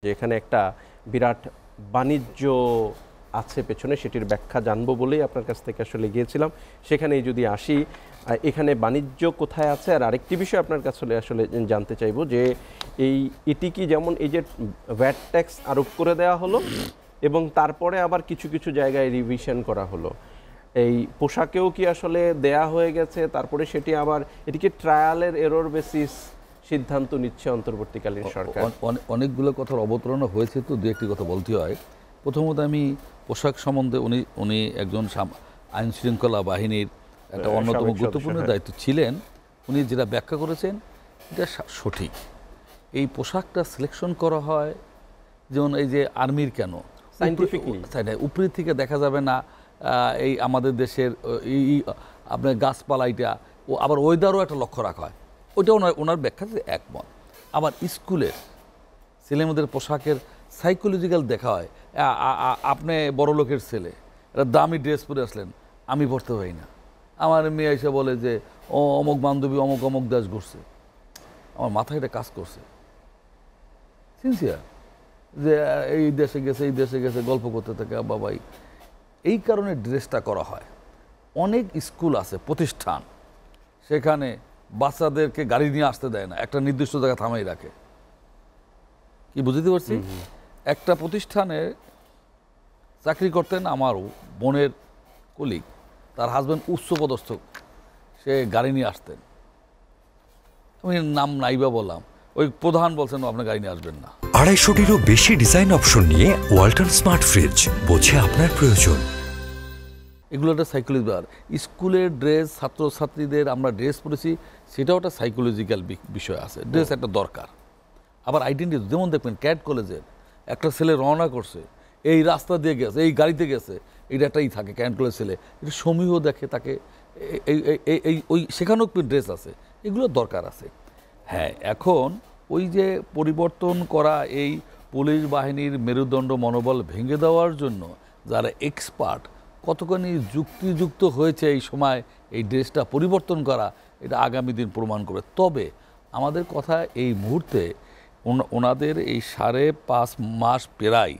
যে এখানে একটা বিরাট বাণিজ্য আছে পেছনে, সেটির ব্যাখ্যা জানবো বলেই আপনার কাছ থেকে আসলে গিয়েছিলাম। সেখানেই যদি আসি, এখানে বাণিজ্য কোথায় আছে, আর আরেকটি বিষয় আপনার কাছে আসলে জানতে চাইবো যে এটি কি যেমন এই যে ভ্যাট ট্যাক্স আরোপ করে দেওয়া হলো এবং তারপরে আবার কিছু কিছু জায়গায় রিভিশন করা হলো, এই পোশাকেও কি আসলে দেয়া হয়ে গেছে, তারপরে সেটি আবার এটিকে ট্রায়ালের এরর বেসিস সিদ্ধান্ত নিচ্ছে অন্তর্বর্তীকালীন সরকার? অনেকগুলো কথার অবতারণা হয়েছে, তো দু একটি কথা বলতে হয়। প্রথমত আমি পোশাক সম্বন্ধে উনি একজন আইন শৃঙ্খলা বাহিনীর একটা অন্যতম গুরুত্বপূর্ণ দায়িত্ব ছিলেন। উনি যেটা ব্যাখ্যা করেছেন এটা সঠিক। এই পোশাকটা সিলেকশন করা হয় যেমন এই যে আর্মির কেন উপরে থেকে দেখা যাবে না, এই আমাদের দেশের আপনার গাছপালা এটা ও আবার ওয়েদারও একটা লক্ষ্য রাখা হয়, ওইটা ওনার ব্যাখ্যাতে একমত। আবার স্কুলের ছেলেমেয়েদের পোশাকের সাইকোলজিক্যাল দেখা হয়, আপনি বড় লোকের ছেলে, একটা দামি ড্রেস পরে আসলেন, আমি পড়তে পারি না, আমার মেয়ে এসে বলে যে অমুক বান্ধবী অমুক অমুক দেশ ঘুরছে, আমার মাথায় এটা কাজ করছে সিনসিয়ার, যে এই দেশে গেছে এই দেশে গেছে গল্প করতে থাকে বাবাই। এই কারণে ড্রেসটা করা হয়। অনেক স্কুল আছে প্রতিষ্ঠান, সেখানে বাচ্চাদেরকে গাড়ি নিয়ে আসতে দেয় না, একটা নির্দিষ্ট জায়গায় থামাই রাখে। কি বুঝতে পারছি? একটা প্রতিষ্ঠানে চাকরি করতেন আমার বোনের কলিগ, তার হাজব্যান্ড উচ্চপদস্থ, সে গাড়ি নিয়ে আসতেন, আমি নাম নাইবা বললাম, ওই প্রধান বলছেন আপনার গাড়ি নিয়ে আসবেন না। 250-টিরও বেশি ডিজাইন অপশন নিয়ে ওয়ালটন স্মার্ট ফ্রিজ, বোঝে আপনার প্রয়োজন। এগুলো একটা সাইকোলজি। আর স্কুলের ড্রেস, ছাত্রছাত্রীদের আমরা ড্রেস পরেছি, সেটাও একটা সাইকোলজিক্যাল বিষয় আছে। ড্রেস একটা দরকার। আবার আইডেন্টিটি, যেমন দেখবেন ক্যাট কলেজের একটা ছেলে রওনা করছে, এই রাস্তা দিয়ে গেছে, এই গাড়িতে গেছে, এটা একটাই থাকে ক্যাট কলেজ ছেলে, এটা সমীহ দেখে তাকে, এই ওই সেখানেও ড্রেস আছে, এগুলো দরকার আছে। হ্যাঁ, এখন ওই যে পরিবর্তন করা এই পুলিশ বাহিনীর মেরুদণ্ড মনোবল ভেঙে দেওয়ার জন্য যারা এক্সপার্ট, কতখানি যুক্তিযুক্ত হয়েছে এই সময় এই ড্রেসটা পরিবর্তন করা, এটা আগামী দিন প্রমাণ করবে। তবে আমাদের কথা এই মুহূর্তে ওনাদের এই 5.5 মাস পেরাই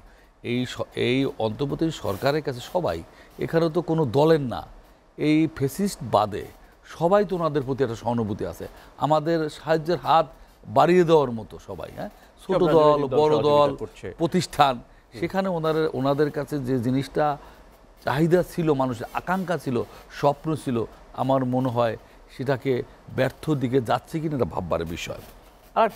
এই অন্তর্বর্তী সরকারের কাছে সবাই, এখানে তো কোনো দলের না, এই ফেসিস্ট বাদে সবাই তো ওনাদের প্রতি একটা সহানুভূতি আছে, আমাদের সাহায্যের হাত বাড়িয়ে দেওয়ার মতো সবাই। হ্যাঁ, ছোট দল বড় দল প্রতিষ্ঠান, সেখানে ওনাদের কাছে যে জিনিসটা চাহিদা ছিল, মানুষের আকাঙ্ক্ষা ছিল, স্বপ্ন ছিল, আমার মনে হয় সেটাকে ব্যর্থ দিকে যাচ্ছে কিনা এটা ভাববার বিষয়। আর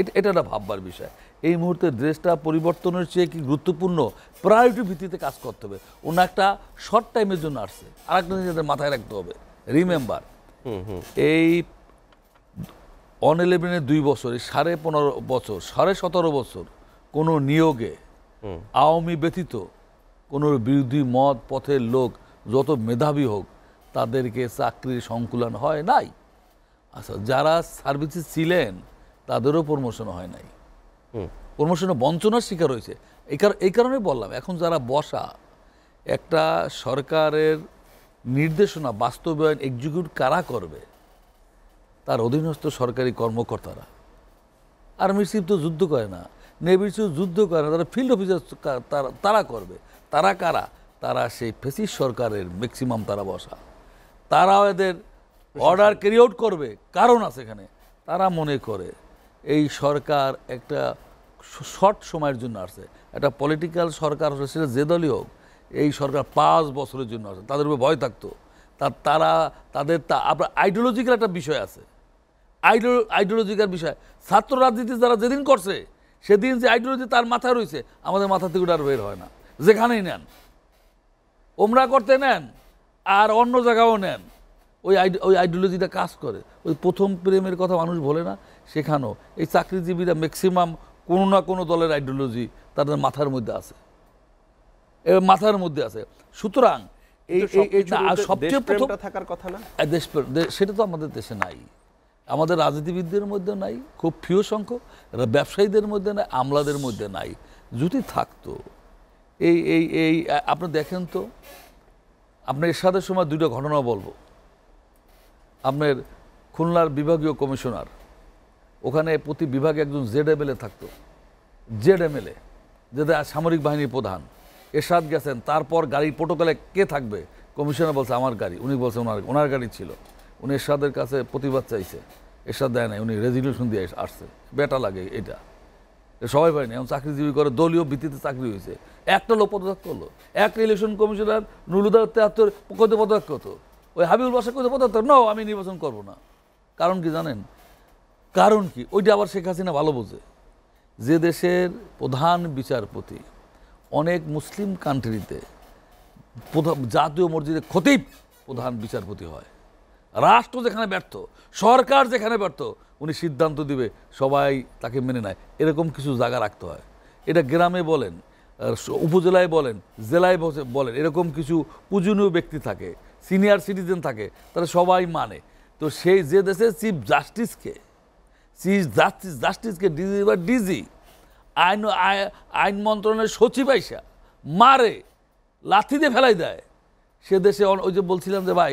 এটা একটা ভাববার বিষয়। এই মুহূর্তে ড্রেসটা পরিবর্তনের চেয়ে কি গুরুত্বপূর্ণ, প্রায়োরিটি ভিত্তিতে কাজ করতে হবে। ওনা একটা শর্ট টাইমের জন্য আসছে, আর একটা জিনিস মাথায় রাখতে হবে, রিমেম্বার এই 11-এর 2 বছর, 15.5 বছর, 17.5 বছর কোনো নিয়োগে আওয়ামী ব্যতীত কোনো বিরোধী মত পথের লোক যত মেধাবী হোক তাদেরকে চাকরির সংকুলন হয় নাই। আচ্ছা, যারা সার্ভিসে ছিলেন তাদেরও প্রমোশন হয় নাই, প্রমোশনে বঞ্চনার শিকার হয়েছে। এই কারণে বললাম, এখন যারা বসা, একটা সরকারের নির্দেশনা বাস্তবায়ন এক্সিকিউট কারা করবে, তার অধীনস্থ সরকারি কর্মকর্তারা। আর্মির চিফ তো যুদ্ধ করে না, নেভির চিফ যুদ্ধ করে না, তারা ফিল্ড অফিসার তারা করবে। তারা কারা? তারা সেই ফেসিস সরকারের ম্যাক্সিমাম তারা বসা, তারাও এদের অর্ডার ক্যারি আউট করবে। কারণ আছে এখানে, তারা মনে করে এই সরকার একটা শর্ট সময়ের জন্য আসছে, একটা পলিটিক্যাল সরকার সেটা যে দলই হোক, এই সরকার 5 বছরের জন্য আসে, তাদের উপরে ভয় থাকতো। তাদের আপনার আইডিওলজিক্যাল একটা বিষয় আছে, আইডিওলজিক্যাল বিষয়। ছাত্র রাজনীতি যারা যেদিন করছে, সেদিন যে আইডিওলজি তার মাথায় রয়েছে, আমাদের মাথা থেকে আর বের হয় না। যেখানেই নেন, ওমরা করতে নেন আর অন্য জায়গাও নেন, ওই আইডিওলজিটা কাজ করে। ওই প্রথম প্রেমের কথা মানুষ বলে না, সেখানেও এই চাকরিজীবীরা ম্যাক্সিমাম কোনো না কোনো দলের আইডিওলজি তাদের মাথার মধ্যে আছে, মাথার মধ্যে আছে। সুতরাং সবচেয়ে প্রথম থাকার কথা না, সেটা তো আমাদের দেশে নাই, আমাদের রাজনীতিবিদদের মধ্যে নাই, খুব ফিউ সংখ্যক, ব্যবসায়ীদের মধ্যে নাই, আমলাদের মধ্যে নাই। যদি থাকতো, এই আপনি দেখেন তো, আপনার এরশাদের সময় 2টা ঘটনা বলবো। আপনার খুলনার বিভাগীয় কমিশনার, ওখানে প্রতি বিভাগে একজন ZMLA থাকতো, জেডএমএলএ যেটা সামরিক বাহিনীর প্রধান এরশাদ গেছেন, তারপর গাড়ির প্রোটোকলে কে থাকবে? কমিশনার বলছে আমার গাড়ি, উনি বলছে ওনার গাড়ি ছিল। উনি এরশাদের কাছে প্রতিবাদ চাইছে, এরশাদ দেয় নাই, উনি রেজলিউশন দিয়ে আসছে। বেটা লাগে এটা সবাই পারেনি, এখন চাকরিজীবী করে দলীয় ভিত্তিতে চাকরি হয়েছে। একটা লোক পদত্যাগ করলো, একটা ইলেকশন কমিশনার নুরুদা 73 কত পদত্যাগ করতো, ওই হাবিবুল বাসার কত পদত্যাগ, নো আমি নির্বাচন করবো না। কারণ কি জানেন? কারণ কি? ওইটা আবার শেখ হাসিনা ভালো বোঝে। যে দেশের প্রধান বিচারপতি অনেক মুসলিম কান্ট্রিতে জাতীয় মসজিদে খতিব প্রধান বিচারপতি হয়, রাষ্ট্র যেখানে ব্যর্থ, সরকার যেখানে ব্যর্থ, উনি সিদ্ধান্ত দিবে, সবাই তাকে মেনে নেয়। এরকম কিছু জায়গা রাখতে হয়। এটা গ্রামে বলেন, উপজেলায় বলেন, জেলায় বলেন, এরকম কিছু পূজনীয় ব্যক্তি থাকে, সিনিয়র সিটিজেন থাকে, তারা সবাই মানে। তো সেই যে দেশে চিফ জাস্টিসকে ডিজি বা ডিজি আইন মন্ত্রণালয়ের সচিব আইসা মারে, লাথি দিয়ে ফেলাই দেয়, সে দেশে ওই যে বলছিলাম যে ভাই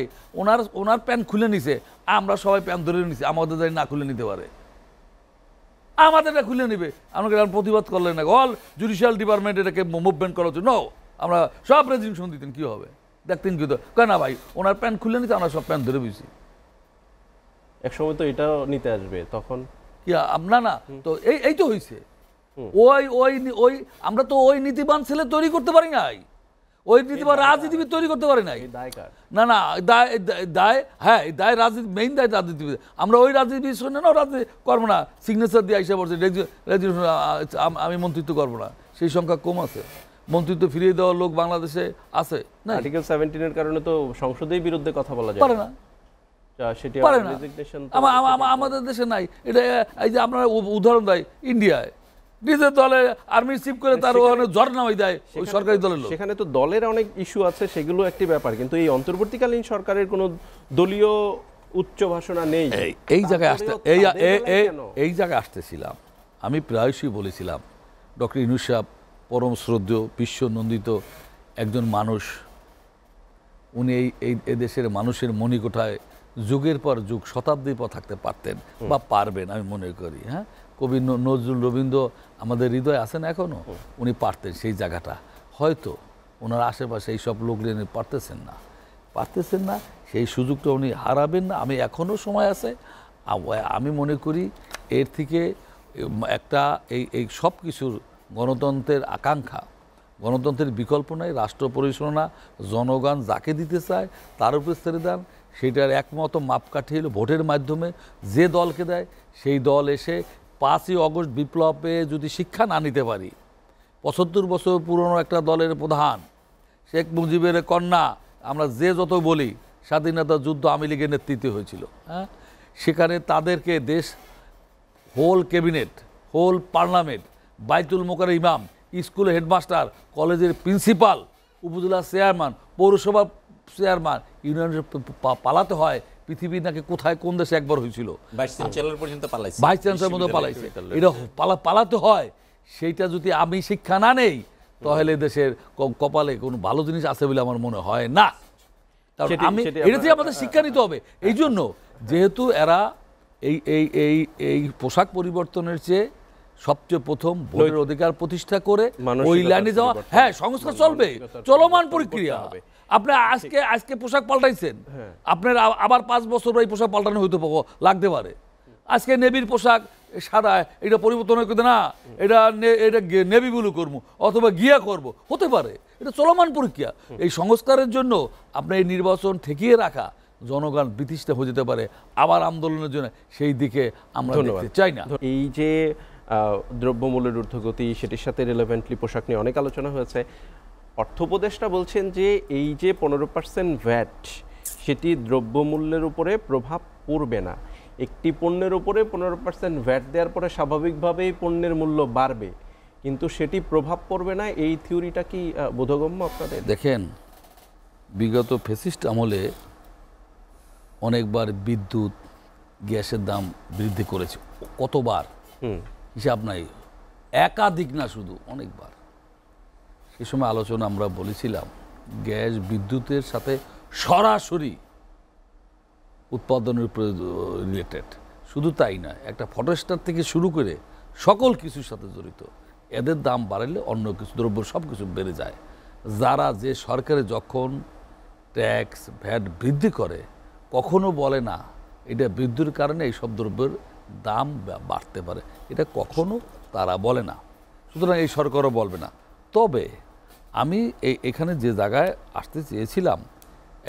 ওনার প্যান্ট খুলে নিছে, আমরা সবাই প্যান্ট ধরে নিছি, আমাদের দাঁড়িয়ে না খুলে নিতে পারে, আমাদেরটা খুলে নিবে, আমাকে প্রতিবাদ করলেন না, অল জুডিশিয়াল ডিপার্টমেন্ট এটাকে মুভমেন্ট করার জন্য আমরা সব রেজিগনেশন দিতেন, কী হবে দেখতেন কি তো কেন না ভাই, ওনার প্যান্ট খুলে নিতে আমরা সব প্যান্ট ধরে বুঝছি। একসময় তো এটাও নিতে আসবে তখন কি না তো এই তো হয়েছে। ওই আমরা তো ওই নীতিবান ছেলে তৈরি করতে পারি নাই, ওই নীতিবান রাজনীতিবিদ তৈরি করতে পারি নাই। না দায়, হ্যাঁ দায় রাজনীতি, মেইন দায় রাজনীতিবিদ। আমরা ওই রাজনীতিবিদ শুনে না রাজনীতি করবো না, সিগনেচার দিয়ে আইসা পড়ছে আমি মন্ত্রিত্ব করবো না, সেই সংখ্যা কম আছে। মন্ত্রিত্ব ফিরিয়ে দেওয়ার লোক বাংলাদেশে আছে না। আর্টিকেল 17 এর কারণে তো সংসদের বিরুদ্ধে কথা বলা যায় পারে না, পারে না, আমাদের দেশে নাই এটা। এই যে আপনারা উদাহরণ দেয় ইন্ডিয়ায়, নিজের দলে আর্মি চিফ করে তার ওখানে ঝড় নামাই দেয় ওই সরকারি দলের লোক। সেখানে তো দলের অনেক ইস্যু আছে, সেগুলো একটি ব্যাপার, কিন্তু এই অন্তর্বর্তীকালীন সরকারের কোনো দলীয় উচ্চ ভাষণা নেই। এই জায়গায় আসতেছিলাম, আমি প্রায়শই বলেছিলাম ডক্টর ইউনূস সাহেব পরম শ্রদ্ধেয় বিশ্ব নন্দিত একজন মানুষ, উনি এই দেশের মানুষের মণিকোঠায় যুগের পর যুগ শতাব্দীর পর থাকতে পারতেন বা পারবেন আমি মনে করি। হ্যাঁ, কবি নজরুল রবীন্দ্র আমাদের হৃদয়ে আছেন এখনো, উনি পারতেন সেই জায়গাটা, হয়তো ওনার আশেপাশে এই সব লোক নিয়ে পারতেছেন না, সেই সুযোগটা উনি হারাবেন না। আমি এখনও সময় আছে, আমি মনে করি এর থেকে একটা এই সব কিছুর গণতন্ত্রের আকাঙ্ক্ষা, গণতন্ত্রের বিকল্প নাই, রাষ্ট্র পরিচালনা জনগণ যাকে দিতে চায় তার উপর ছেড়ে দেন, সেটার একমত মাপকাঠি হলো ভোটের মাধ্যমে যে দলকে দেয় সেই দল এসে 5ই অগস্ট বিপ্লবে যদি শিক্ষা না নিতে পারি, 75 বছর পুরনো একটা দলের প্রধান শেখ মুজিবের কন্যা, আমরা যে যত বলি স্বাধীনতা যুদ্ধ আওয়ামী লীগের নেতৃত্বে হয়েছিল, হ্যাঁ, সেখানে তাদেরকে দেশ হোল ক্যাবিনেট, হোল পার্লামেন্ট, বাইতুল মোকাররম ইমাম, স্কুলের হেডমাস্টার, কলেজের প্রিন্সিপাল, উপজেলা চেয়ারম্যান, পৌরসভা চেয়ারম্যান, ইউনিয়নের পালাতে হয়। পৃথিবীর নাকি কোথায় কোন দেশে একবার হয়েছিল, ভাইস চ্যান্সেলর পর্যন্ত পালাইছে। এটা পালাতে হয়। সেইটা যদি আমি শিক্ষা না নেই তাহলে দেশের কপালে কোনো ভালো জিনিস আছে বলে আমার মনে হয় না। কারণ এটাতে আমাদের শিক্ষা নিতে হবে। এই জন্য যেহেতু এরা এই পোশাক পরিবর্তনের চেয়ে সবচেয়ে প্রথম ভোটের অধিকার প্রতিষ্ঠা করে ওই লাইনে যাওয়া, হ্যাঁ সংস্কার চলবে, চলমান প্রক্রিয়া। আপনি আজকে পোশাক পাল্টাইছেন, আপনার আবার 5 বছর এই পোশাক পাল্টানো হইতে লাগতে পারে। আজকে নেভির পোশাক সাদা, এটা পরিবর্তন হয়ে না, এটা নেভি ব্লু করবো অথবা গিয়া করব, হতে পারে, এটা চলমান প্রক্রিয়া। এই সংস্কারের জন্য আপনার এই নির্বাচন ঠেকিয়ে রাখা জনগণ বিতৃষ্ণা হয়ে যেতে পারে আবার আন্দোলনের জন্য, সেই দিকে আমরা দেখতে চাই না। এই যে দ্রব্যমূল্যের ঊর্ধ্বগতি, সেটির সাথে রিলেভেন্টলি পোশাক নিয়ে অনেক আলোচনা হয়েছে। অর্থ উপদেষ্টা বলছেন যে এই যে 15% ভ্যাট, সেটি দ্রব্যমূল্যের উপরে প্রভাব পড়বে না। একটি পণ্যের উপরে 15% ভ্যাট দেওয়ার পরে স্বাভাবিকভাবেই পণ্যের মূল্য বাড়বে, কিন্তু সেটি প্রভাব পড়বে না, এই থিওরিটা কি বোধগম্য আপনাদের? দেখেন, বিগত ফ্যাসিস্ট আমলে অনেকবার বিদ্যুৎ গ্যাসের দাম বৃদ্ধি করেছে, কতবার হিসাব নাই, একাধিক না শুধু অনেকবার। সে সময় আলোচনা আমরা বলেছিলাম গ্যাস বিদ্যুতের সাথে সরাসরি উৎপাদনের উপরে রিলেটেড, শুধু তাই না, একটা ফটোস্টার থেকে শুরু করে সকল কিছুর সাথে জড়িত। এদের দাম বাড়লে অন্য কিছু দ্রব্য সব কিছু বেড়ে যায়। যারা যে সরকারে যখন ট্যাক্স ভ্যাট বৃদ্ধি করে কখনো বলে না এটা বৃদ্ধির কারণে এই সব দ্রব্যের দাম বাড়তে পারে, এটা কখনো তারা বলে না, সুতরাং এই সরকারও বলবে না। তবে আমি এখানে যে জায়গায় আসতে চেয়েছিলাম,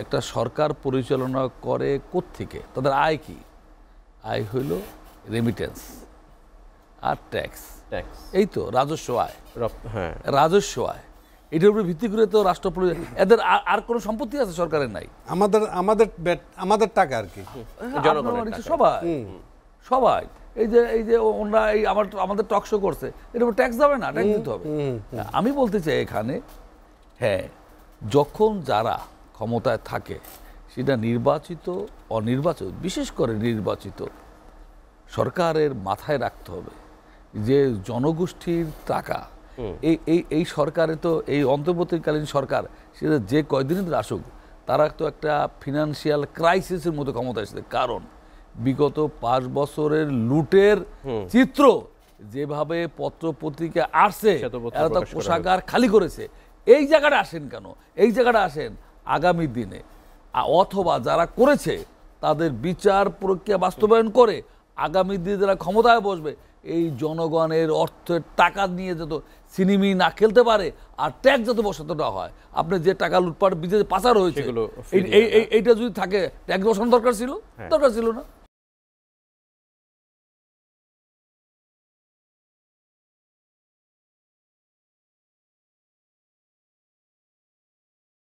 একটা সরকার পরিচালনা করে কোত্থেকে, তাদের আয় কি? আয় হইল রেমিটেন্স আর ট্যাক্স, এই তো রাজস্ব আয়। হ্যাঁ, রাজস্ব আয়, এটার উপরে ভিত্তি করে তো রাষ্ট্র এদের আর কোনো সম্পত্তি আছে সরকারের? নাই। আমাদের টাকা আর কি, সবাই সবাই এই যে ওনারা আমাদের টক শো করছে, এর উপর ট্যাক্স যাবে না, ট্যাক্স দিতে হবে। আমি বলতে চাই এখানে, হ্যাঁ, যখন যারা ক্ষমতায় থাকে সেটা নির্বাচিত অনির্বাচিত, বিশেষ করে নির্বাচিত সরকারের মাথায় রাখতে হবে যে জনগোষ্ঠীর টাকা, এই সরকারে তো এই অন্তর্বর্তীকালীন সরকার সেটা যে কয়দিন আসুক, তারা তো একটা ফিনান্সিয়াল ক্রাইসিসের মতো ক্ষমতা এসেছে। কারণ বিগত 5 বছরের লুটের চিত্র যেভাবে পত্র পত্রিকা আসছে, এরা তো কোষাগার খালি করেছে। এই জায়গাটা আসেন কেন? এই জায়গাটা আসেন আগামী দিনে, অথবা যারা করেছে তাদের বিচার প্রক্রিয়া বাস্তবায়ন করে আগামী দিনে যারা ক্ষমতায় বসবে এই জনগণের অর্থের টাকা নিয়ে যত সিনেমি না খেলতে পারে আর ট্যাক্স যত বসাতে না হয়। আপনি যে টাকা লুটপাট বিজে পাচার হয়েছে এইটা যদি থাকে ট্যাক্স বসানো দরকার ছিল না।